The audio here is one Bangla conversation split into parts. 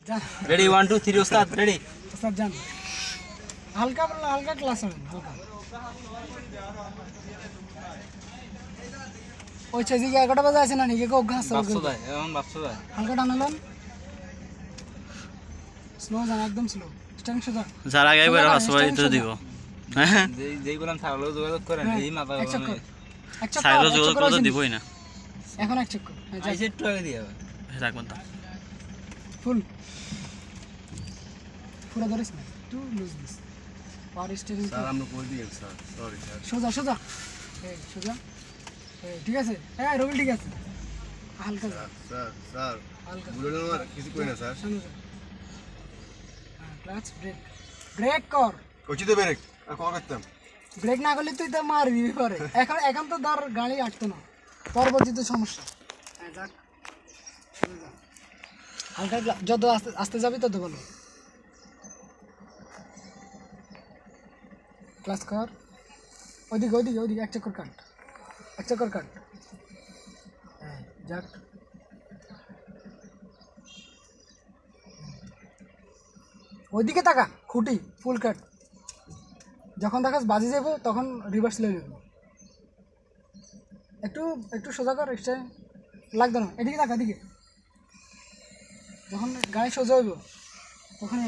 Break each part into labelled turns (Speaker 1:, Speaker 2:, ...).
Speaker 1: रेडी 1 2 3 उस्ताद रेडी
Speaker 2: उस्ताद जान हल्का बोलना हल्का क्लास में हल्का ওই চেজি কি 11টা বাজে আছে না নিকে কো ঘাস
Speaker 1: বাপসো যায় এখন বাপসো যায়
Speaker 2: হালকা টানালাম স্লো যান একদম স্লো স্ট্যান্ড সোজা
Speaker 3: যারা আগে বের হস ভাই তো দিব
Speaker 1: যেই বললাম থাকলেও যোগাযোগ করেন এই মাথা
Speaker 3: সাইডে যোগাযোগ করে তো দিবই না
Speaker 2: এখন এক চেক কর
Speaker 1: আইসে একটু আগে দিয়ে
Speaker 3: রাখবেন তো
Speaker 2: ফুল পুরো ধরিস না to lose this power steering
Speaker 4: sir আমরা করে দিয়েন স্যার সরি স্যার
Speaker 2: সোজা সোজা এই সোজা ঠিক আছে হ্যাঁ রবিল ঠিক আছে হালকা
Speaker 4: স্যার স্যার
Speaker 2: হালকা
Speaker 4: বুলেট আমার কিছু কই না স্যার
Speaker 2: শুনো হ্যাঁ ক্লাচ ব্রেক ব্রেক কর
Speaker 4: কোচিতে ব্রেক আর কল করতাম
Speaker 2: ব্রেক না করলে তুই তো মারবি পরে এখন তো ধর গাড়ি আটতো না পরবর্তীতে সমস্যা হ্যাঁ যাক হালকা যত আস্তে আস্তে যাবি তত ভালো ক্লাস কর ওইদিকে এক চক্কর কাট হ্যাঁ যাক ওইদিকে তাকা খুঁটি ফুল কাট যখন দেখাস বাজি যাবো তখন রিভার্স লয়ে নেব একটু সোজা কর এক্সট্রা লাগতো না এদিকে তাকা এদিকে যখন গাড়ি সোজা হইব তখন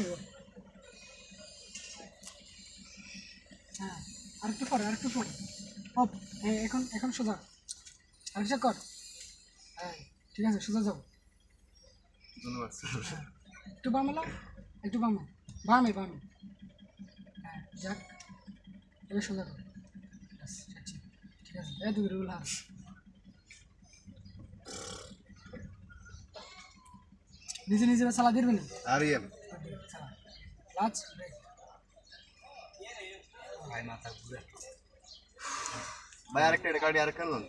Speaker 2: হ্যাঁ আরেকটু পর অপ হ্যাঁ এখন সোজা আরেকটা কর হ্যাঁ ঠিক আছে সোজা যাও
Speaker 4: ধন্যবাদ স্যার
Speaker 2: একটু বামে হ্যাঁ যাক এবার সোজা কর ঠিক আছে এই দুই রুল হাত নিজে চালা দিবেন
Speaker 4: আরিয়াম
Speaker 2: ক্লাচ
Speaker 1: ভাই মাথা ঘুরে
Speaker 4: ভাই আরেকটা গাড়ি আরেকটা লোন